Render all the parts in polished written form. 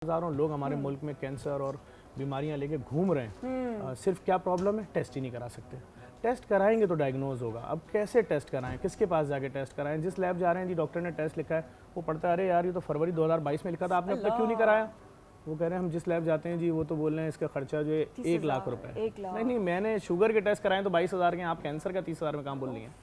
हज़ारों लोग हमारे मुल्क में कैंसर और बीमारियां लेके घूम रहे हैं। सिर्फ क्या प्रॉब्लम है, टेस्ट ही नहीं करा सकते। टेस्ट कराएंगे तो डायग्नोज होगा। अब कैसे टेस्ट कराएं, किसके पास जाके टेस्ट कराएं? जिस लैब जा रहे हैं जी, डॉक्टर ने टेस्ट लिखा है, वो पढ़ता है अरे यार ये तो फरवरी 2022 में लिखा था, आपने अब तक क्यों नहीं कराया? वो कह रहे हैं हम जिस लैब जाते हैं जी वो तो बोल रहे हैं इसका खर्चा जो है 1 लाख रुपए। नहीं, मैंने शुगर के टेस्ट कराएं तो 22,000 के, आप कैंसर का 30,000 में काम बोल रही हैं।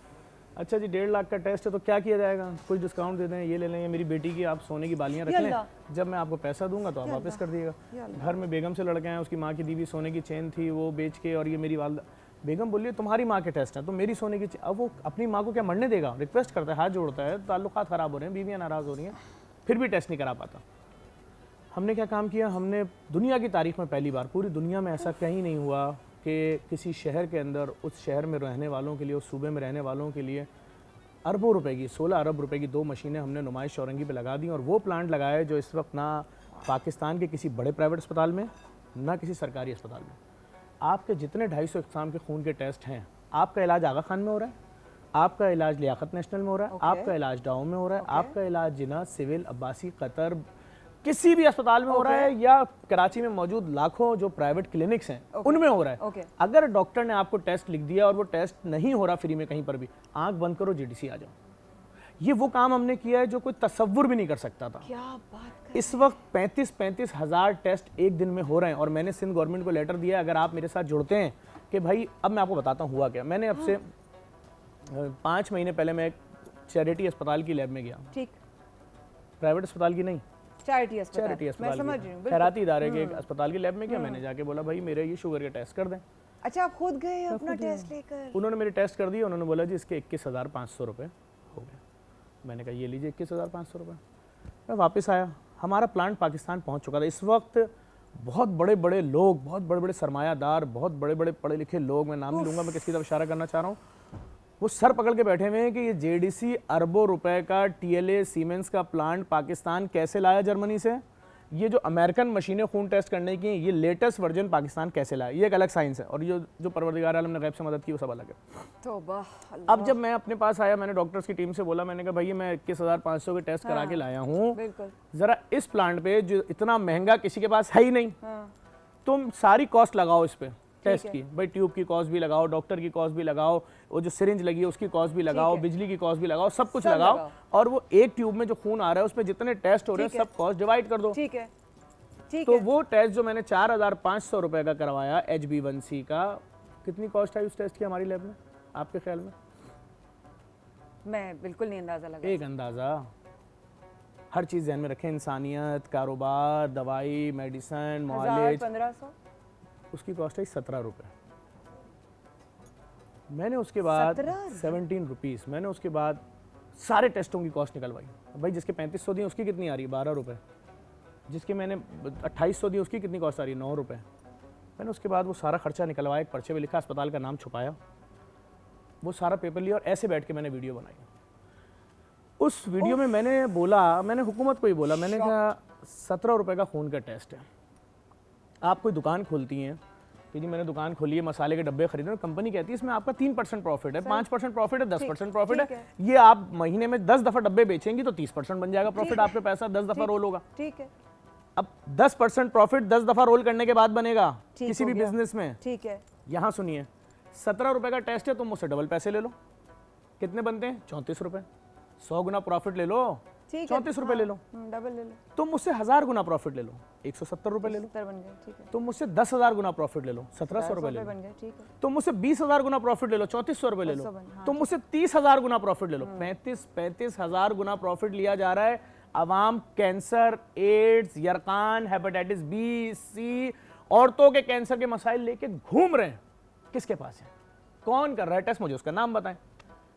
अच्छा जी 1.5 लाख का टेस्ट है तो क्या किया जाएगा? कुछ डिस्काउंट दे दें, ये ले लें, मेरी बेटी की आप सोने की बालियां रख लें, जब मैं आपको पैसा दूंगा तो आप वापस कर दिएगा। घर में बेगम से लड़के हैं, उसकी माँ की दी हुई सोने की चेन थी, वो बेच के, और ये मेरी वालदा बेगम बोलिए तुम्हारी माँ के टेस्ट है तो मेरी सोने की अब वो अपनी माँ को क्या मरने देगा? रिक्वेस्ट करता है, हाथ जोड़ता है, ताल्लुकात ख़राब हो रहे हैं, बीवियाँ नाराज़ हो रही हैं, फिर भी टेस्ट नहीं करा पाता। हमने क्या काम किया, हमने दुनिया की तारीख में पहली बार, पूरी दुनिया में ऐसा कहीं नहीं हुआ कि किसी शहर के अंदर उस शहर में रहने वालों के लिए, उस सूबे में रहने वालों के लिए अरबों रुपए की, 16 अरब रुपए की 2 मशीनें हमने नुमाइश औरंगी पे लगा दी। और वो प्लांट लगाए जो इस वक्त ना पाकिस्तान के किसी बड़े प्राइवेट अस्पताल में, ना किसी सरकारी अस्पताल में। आपके जितने 250 इकसाम के खून के टेस्ट हैं, आपका इलाज आगा खान में हो रहा है, आपका इलाज लियाकत नेशनल में हो रहा है, आपका इलाज डाउ में हो रहा है, आपका इलाज जिना, सिविल, अब्बासी, कतर, किसी भी अस्पताल में हो रहा है, या कराची में मौजूद लाखों जो प्राइवेट क्लिनिक्स हैं उनमें हो रहा है। अगर डॉक्टर ने आपको टेस्ट लिख दिया और वो टेस्ट नहीं हो रहा फ्री में कहीं पर भी, आंख बंद करो, जीडीसी आ जाओ। ये वो काम हमने किया है जो कोई तसव्वुर भी नहीं कर सकता था। क्या बात कर। इस वक्त 35 हज़ार टेस्ट एक दिन में हो रहे हैं। और मैंने सिंध गवर्नमेंट को लेटर दिया, अगर आप मेरे साथ जुड़ते हैं कि भाई, अब मैं आपको बताता हूँ हुआ क्या। मैंने अब से 5 महीने पहले मैं एक चैरिटी अस्पताल की लैब में गया। ठीक, प्राइवेट अस्पताल की नहीं, चैरिटी अस्पताल, मैं समझ रही हूँ, खैराती इदारे के अस्पताल की लैब में क्या, मैंने जाके बोला भाई मेरे ये शुगर के टेस्ट कर दें। अच्छा, आप खुद गए अपना टेस्ट लेकर? उन्होंने मेरे टेस्ट कर दिए, उन्होंने बोला जी इसके 21,500 रुपये हो गए। मैंने कहा ये लीजिए 21,500 रुपये। मैं वापस आया, हमारा प्लांट पाकिस्तान पहुंच चुका था। इस वक्त बहुत बड़े बड़े लोग, बहुत बड़े बड़े सरमायादार, बहुत बड़े बड़े पढ़े लिखे लोग, मैं नाम नहीं लूँगा, मैं किसकी तरफ इशारा करना चाह रहा हूँ, वो सर पकड़ के बैठे हुए हैं कि ये जेडीसी अरबों रुपए का टीएलए सीमेंस का प्लांट पाकिस्तान कैसे लाया जर्मनी से, ये जो अमेरिकन मशीनें खून टेस्ट करने की, ये लेटेस्ट वर्जन पाकिस्तान कैसे लाया, ये एक अलग साइंस है। और ये जो परवरदिगार आलम ने गैब से मदद की वो सब अलग है। तौबा। अब जब मैं अपने पास आया, मैंने डॉक्टर्स की टीम से बोला, मैंने कहा भाई मैं 21,500 के टेस्ट करा के लाया हूँ, जरा इस प्लांट पे जो इतना महंगा किसी के पास है ही नहीं, तुम सारी कॉस्ट लगाओ इस पे टेस्ट की। भाई ट्यूब की कॉस्ट भी लगाओ, डॉक्टर की कॉस्ट भी लगाओ, वो जो सिरिंज लगी है उसकी कॉस्ट भी लगाओ, बिजली की कॉस्ट भी लगाओ, सब कुछ लगाओ, और वो एक ट्यूब में जो खून आ रहा है उसमें जितने टेस्ट हो रहे हैं सब कॉस्ट डिवाइड कर दो। ठीक है, तो वो टेस्ट जो मैंने 4,500 रुपए का करवाया HB1C का, कितनी कॉस्ट आई उस टेस्ट की हमारी लैब में आपके ख्याल में? मैं बिल्कुल नहीं अंदाजा लगा। एक अंदाजा, हर चीज ध्यान में रखें, इंसानियत, कारोबार, दवाई, मेडिसिन, मुआलिज, 1500, उसकी कॉस्ट आई 17 रुपये। मैंने उसके बाद 17 रुपीज़, मैंने उसके बाद सारे टेस्टों की कॉस्ट निकलवाई। भाई जिसके 3500 दिए उसकी कितनी आ रही है? 12 रुपये। जिसके मैंने 2800 दिए उसकी कितनी कॉस्ट आ रही है? 9 रुपये। मैंने उसके बाद वो सारा खर्चा निकलवाया, एक पर्चे पे लिखा, अस्पताल का नाम छुपाया, वो सारा पेपर लिया और ऐसे बैठ के मैंने वीडियो बनाई। उस वीडियो में मैंने बोला, मैंने हुकूमत को ही बोला, मैंने कहा 17 रुपये का खून का टेस्ट है, आप कोई दुकान खोलती हैं कि जी मैंने दुकान खोली है, मसाले के डब्बे खरीदे, कंपनी कहती है इसमें आपका 3% प्रॉफिट है, 5% प्रॉफिट है, 10% प्रॉफिट है, ये आप महीने में 10 दफ़ा डब्बे बेचेंगी तो 30% बन जाएगा प्रॉफिट, आपके पैसा 10 दफ़ा रोल होगा। ठीक है। अब 10% प्रॉफिट 10 दफ़ा रोल करने के बाद बनेगा किसी भी बिजनेस में। ठीक है। यहाँ सुनिए, 17 रुपये का टेस्ट है, तुम मुझसे डबल पैसे ले लो, कितने बनते हैं? 34 रुपये। 100 गुना प्रॉफिट ले लो, 34 रुपये ले लो, डबल ले लो। तुम मुझसे 1000 गुना प्रॉफिट ले लो, 170 रुपये ले लो। बन गए, ठीक है। तुम मुझसे 10,000 गुना प्रॉफिट ले लो, 1700 रुपये ले लो। बन गए, ठीक है। तुम मुझसे 20,000 गुना प्रॉफिट ले लो, 3400 रुपये ले लो। तुम मुझसे 30,000 गुना प्रॉफिट ले लो, 35,000 गुना प्रॉफिट लिया जा रहा है। अवाम कैंसर, एड्स, यरकान, हेपेटाइटिस B, C, औरतों के कैंसर के मसाइल लेके घूम रहे हैं। किसके पास है? कौन कर रहा है टेस्ट? मुझे उसका नाम बताएं।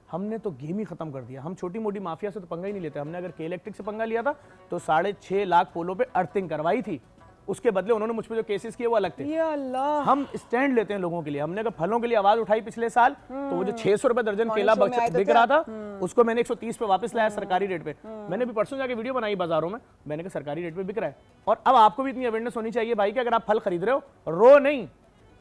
हमने तो गेम ही खत्म कर दिया। हम छोटी मोटी माफिया से तो पंगा ही नहीं लेते। हमने अगर के इलेक्ट्रिक से पंगा लिया था तो 6.5 लाख पोलों पे अर्थिंग करवाई थी, उसके बदले उन्होंने मुझ पे जो केसेस किए वो अलग थे। या अल्लाह। हम स्टैंड लेते हैं लोगों के लिए। हमने अगर फलों के लिए आवाज उठाई पिछले साल, तो वो जो 600 रुपए दर्जन केला बिक रहा था उसको मैंने 130 पे वापस लाया सरकारी रेट पे। मैंने भी परसों जाके वीडियो बनाई बाजारों में, मैंने कहा सरकारी रेट पे बिक रहा है। और अब आपको भी इतनी अवेयरनेस होनी चाहिए भाई कि अगर आप फल खरीद रहे हो, रो नहीं,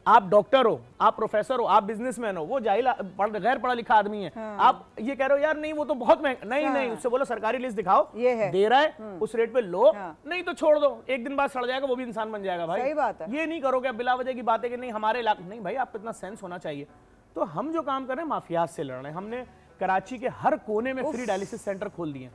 आप डॉक्टर हो, आप प्रोफेसर हो, आप बिजनेसमैन हो, वो जाहिल गैर पढ़ा लिखा आदमी है। आप ये कह रहे हो यार नहीं वो तो बहुत महंगा, नहीं नहीं, उससे बोलो सरकारी लिस्ट दिखाओ, ये है। दे रहा है उस रेट पे लो, नहीं तो छोड़ दो, एक दिन बाद सड़ जाएगा, वो भी इंसान बन जाएगा भाई। सही बात है। ये नहीं करोगे आप बिला वजह की बातें कि नहीं हमारे इलाके, नहीं भाई आपको इतना सेंस होना चाहिए। तो हम जो काम कर रहे हैं माफियाज से लड़ रहे हैं। हमने कराची के हर कोने में फ्री डायलिसिस सेंटर खोल दिए हैं।